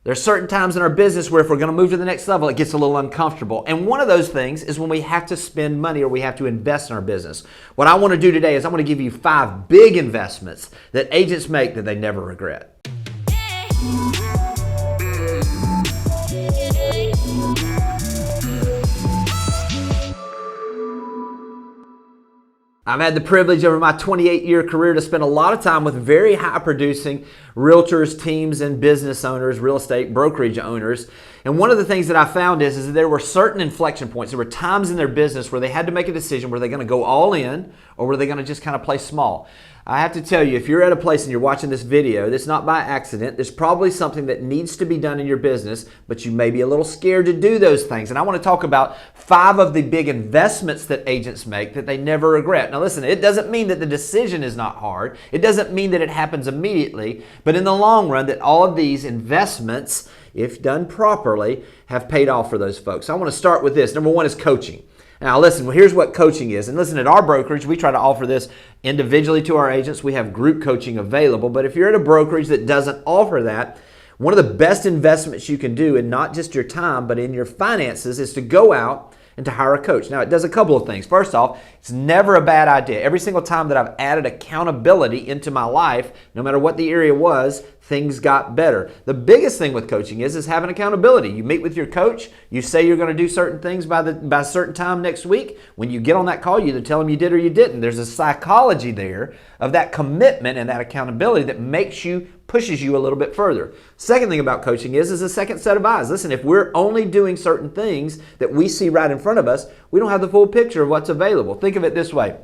There's certain times in our business where if we're going to move to the next level, it gets a little uncomfortable. And one of those things is when we have to spend money or we have to invest in our business. What I want to do today is I want to give you 5 big investments that agents make that they never regret. I've had the privilege over my 28-year career to spend a lot of time with very high-producing realtors, teams, and business owners, real estate brokerage owners. And one of the things that I found is that there were certain inflection points. There were times in their business where they had to make a decision. Were they going to go all in or were they going to just kind of play small? I have to tell you, if you're at a place and you're watching this video, that's not by accident. There's probably something that needs to be done in your business, but you may be a little scared to do those things. And I want to talk about 5 of the big investments that agents make that they never regret. Now listen, it doesn't mean that the decision is not hard. It doesn't mean that it happens immediately, but in the long run that all of these investments, if done properly, have paid off for those folks. I want to start with this. Number 1 is coaching. Now listen, here's what coaching is. And listen, at our brokerage, we try to offer this individually to our agents. We have group coaching available. But if you're at a brokerage that doesn't offer that, one of the best investments you can do in not just your time, but in your finances is to go out and to hire a coach. Now, it does a couple of things. First off, it's never a bad idea. Every single time that I've added accountability into my life, no matter what the area was, things got better. The biggest thing with coaching is having accountability. You meet with your coach, you say you're going to do certain things by a certain time next week. When you get on that call, you either tell them you did or you didn't. There's a psychology there of that commitment and that accountability that pushes you a little bit further. Second thing about coaching is a second set of eyes. Listen, if we're only doing certain things that we see right in front of us, we don't have the full picture of what's available. Think of it this way.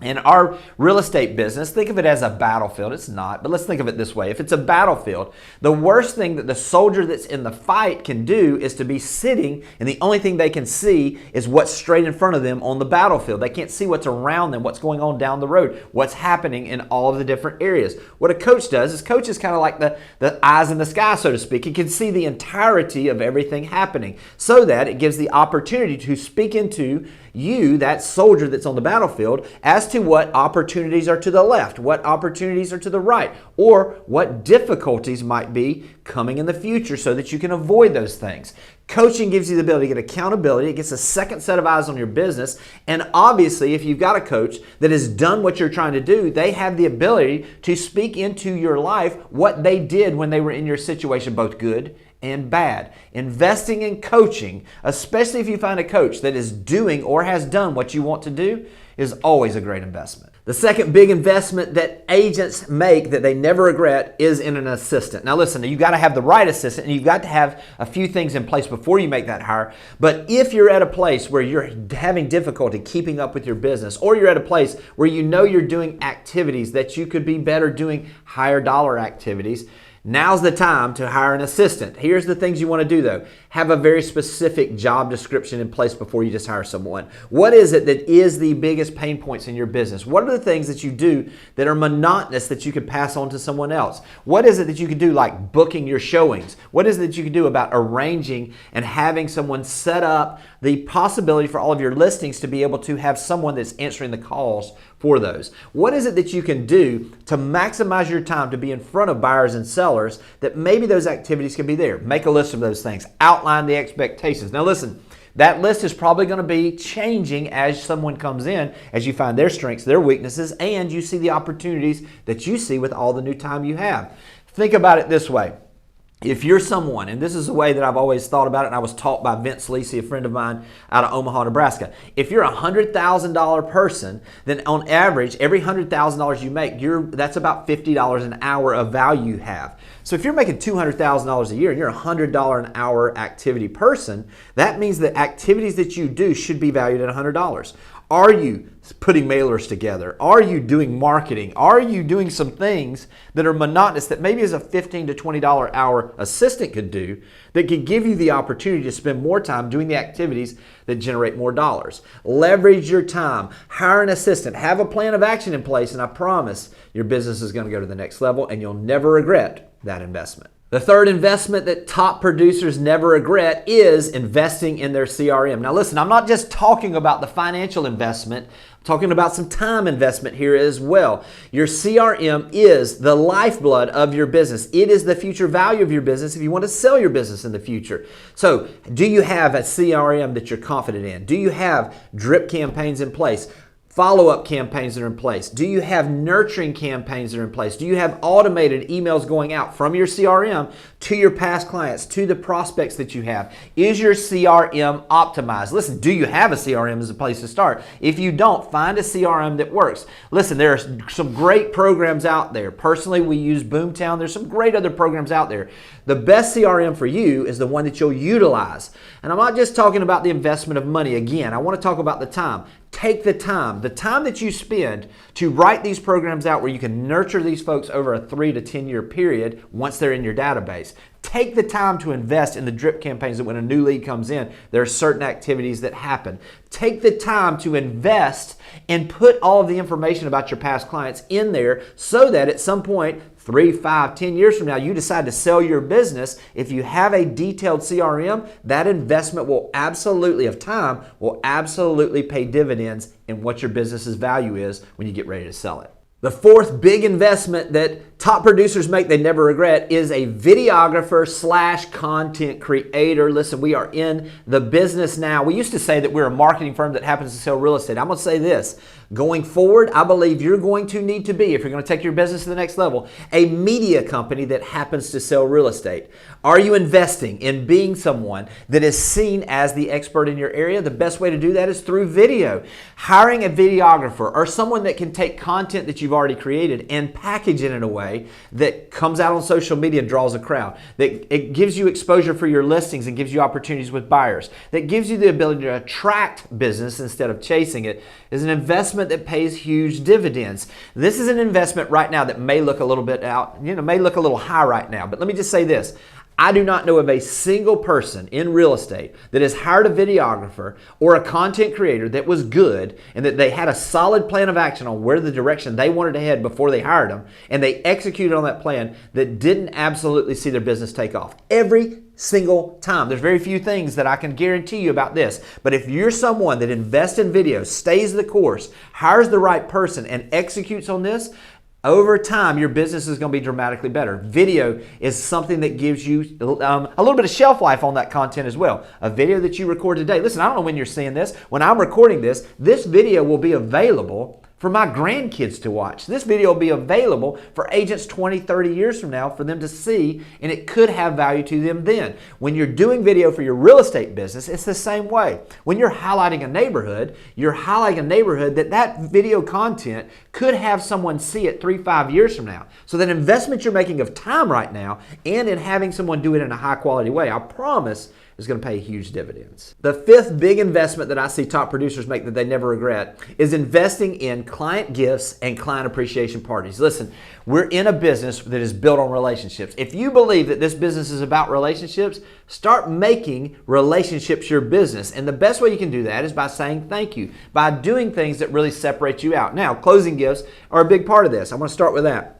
In our real estate business, think of it as a battlefield. It's not, but let's think of it this way. If it's a battlefield, the worst thing that the soldier that's in the fight can do is to be sitting, and the only thing they can see is what's straight in front of them on the battlefield. They can't see what's around them, what's going on down the road, what's happening in all of the different areas. What a coach does is coach is kind of like the eyes in the sky, so to speak. He can see the entirety of everything happening so that it gives the opportunity to speak into you, that soldier that's on the battlefield, as to what opportunities are to the left, what opportunities are to the right, or what difficulties might be coming in the future so that you can avoid those things. Coaching gives you the ability to get accountability. It gets a second set of eyes on your business. And obviously, if you've got a coach that has done what you're trying to do, they have the ability to speak into your life what they did when they were in your situation, both good and bad. Investing in coaching, especially if you find a coach that is doing or has done what you want to do, is always a great investment. The second big investment that agents make that they never regret is in an assistant. Now listen, you've got to have the right assistant and you've got to have a few things in place before you make that hire. But if you're at a place where you're having difficulty keeping up with your business, or you're at a place where you know you're doing activities that you could be better doing higher dollar activities, now's the time to hire an assistant. Here's the things you want to do though. Have a very specific job description in place before you just hire someone. What is it that is the biggest pain points in your business? What are the things that you do that are monotonous that you could pass on to someone else? What is it that you could do like booking your showings? What is it that you could do about arranging and having someone set up the possibility for all of your listings to be able to have someone that's answering the calls for those? What is it that you can do to maximize your time to be in front of buyers and sellers that maybe those activities can be there? Make a list of those things. Outline the expectations. Now listen, that list is probably going to be changing as someone comes in, as you find their strengths, their weaknesses, and you see the opportunities that you see with all the new time you have. Think about it this way. If you're someone, and this is the way that I've always thought about it, and I was taught by Vince Lisi, a friend of mine out of Omaha, Nebraska. If you're a $100,000 person, then on average, every $100,000 you make, that's about $50 an hour of value you have. So if you're making $200,000 a year and you're a $100 an hour activity person, that means that activities that you do should be valued at $100. Are you putting mailers together? Are you doing marketing? Are you doing some things that are monotonous that maybe as a $15 to $20 hour assistant could do that could give you the opportunity to spend more time doing the activities that generate more dollars? Leverage your time. Hire an assistant. Have a plan of action in place, and I promise your business is going to go to the next level and you'll never regret that investment. The third investment that top producers never regret is investing in their CRM. Now listen, I'm not just talking about the financial investment, I'm talking about some time investment here as well. Your CRM is the lifeblood of your business. It is the future value of your business if you want to sell your business in the future. So, do you have a CRM that you're confident in? Do you have drip campaigns in place? Follow-up campaigns that are in place? Do you have nurturing campaigns that are in place? Do you have automated emails going out from your CRM to your past clients, to the prospects that you have? Is your CRM optimized? Listen, do you have a CRM as a place to start? If you don't, find a CRM that works. Listen, there are some great programs out there. Personally, we use Boomtown. There's some great other programs out there. The best CRM for you is the one that you'll utilize. And I'm not just talking about the investment of money. Again, I want to talk about the time. Take the time that you spend to write these programs out where you can nurture these folks over a 3 to 10 year period once they're in your database. Take the time to invest in the drip campaigns that when a new lead comes in, there are certain activities that happen. Take the time to invest and put all of the information about your past clients in there so that at some point, 3, 5, 10 years from now, you decide to sell your business. If you have a detailed CRM, that investment of time will absolutely pay dividends in what your business's value is when you get ready to sell it. The fourth big investment that top producers make they never regret is a videographer / content creator. Listen, we are in the business now. We used to say that we're a marketing firm that happens to sell real estate. I'm going to say this. Going forward, I believe you're going to need to be, if you're going to take your business to the next level, a media company that happens to sell real estate. Are you investing in being someone that is seen as the expert in your area? The best way to do that is through video. Hiring a videographer or someone that can take content that you've already created and package it in a way that comes out on social media and draws a crowd, that it gives you exposure for your listings and gives you opportunities with buyers, that gives you the ability to attract business instead of chasing it, is an investment that pays huge dividends. This is an investment right now that may look a little bit may look a little high right now, but let me just say this. I do not know of a single person in real estate that has hired a videographer or a content creator that was good and that they had a solid plan of action on where the direction they wanted to head before they hired them and they executed on that plan that didn't absolutely see their business take off. Every single time. There's very few things that I can guarantee you about this, but if you're someone that invests in video, stays the course, hires the right person, and executes on this, over time, your business is going to be dramatically better. Video is something that gives you a little bit of shelf life on that content as well. A video that you record today. Listen, I don't know when you're seeing this. When I'm recording this video will be available for my grandkids to watch. This video will be available for agents 20, 30 years from now for them to see, and it could have value to them then. When you're doing video for your real estate business, it's the same way. When you're highlighting a neighborhood, you're highlighting a neighborhood that video content could have someone see it 3, 5 years from now. So that investment you're making of time right now and in having someone do it in a high quality way, I promise, is going to pay huge dividends. The fifth big investment that I see top producers make that they never regret is investing in client gifts and client appreciation parties. Listen, we're in a business that is built on relationships. If you believe that this business is about relationships, start making relationships your business. And the best way you can do that is by saying thank you, by doing things that really separate you out. Now, closing gifts are a big part of this. I'm going to start with that.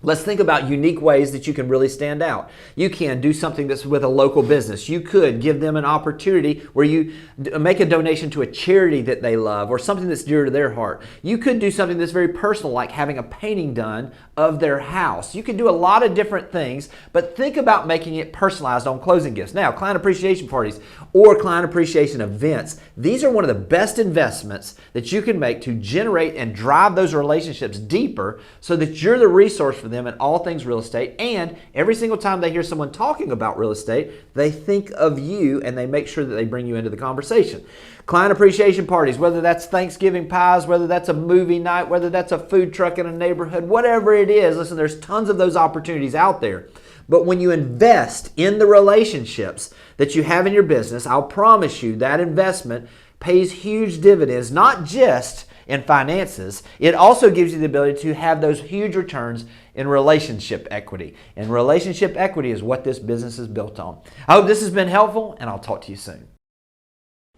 Let's think about unique ways that you can really stand out. You can do something that's with a local business. You could give them an opportunity where you make a donation to a charity that they love or something that's dear to their heart. You could do something that's very personal, like having a painting done of their house. You can do a lot of different things, but think about making it personalized on closing gifts. Now, client appreciation parties or client appreciation events, these are one of the best investments that you can make to generate and drive those relationships deeper so that you're the resource for them in all things real estate, and every single time they hear someone talking about real estate, they think of you and they make sure that they bring you into the conversation. Client appreciation parties, whether that's Thanksgiving pies, whether that's a movie night, whether that's a food truck in a neighborhood, whatever it is, listen, there's tons of those opportunities out there. But when you invest in the relationships that you have in your business, I'll promise you that investment pays huge dividends, not just in finances. It also gives you the ability to have those huge returns in relationship equity. And relationship equity is what this business is built on. I hope this has been helpful, and I'll talk to you soon.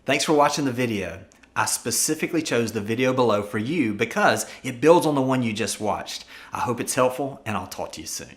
Thanks for watching the video. I specifically chose the video below for you because it builds on the one you just watched. I hope it's helpful, and I'll talk to you soon.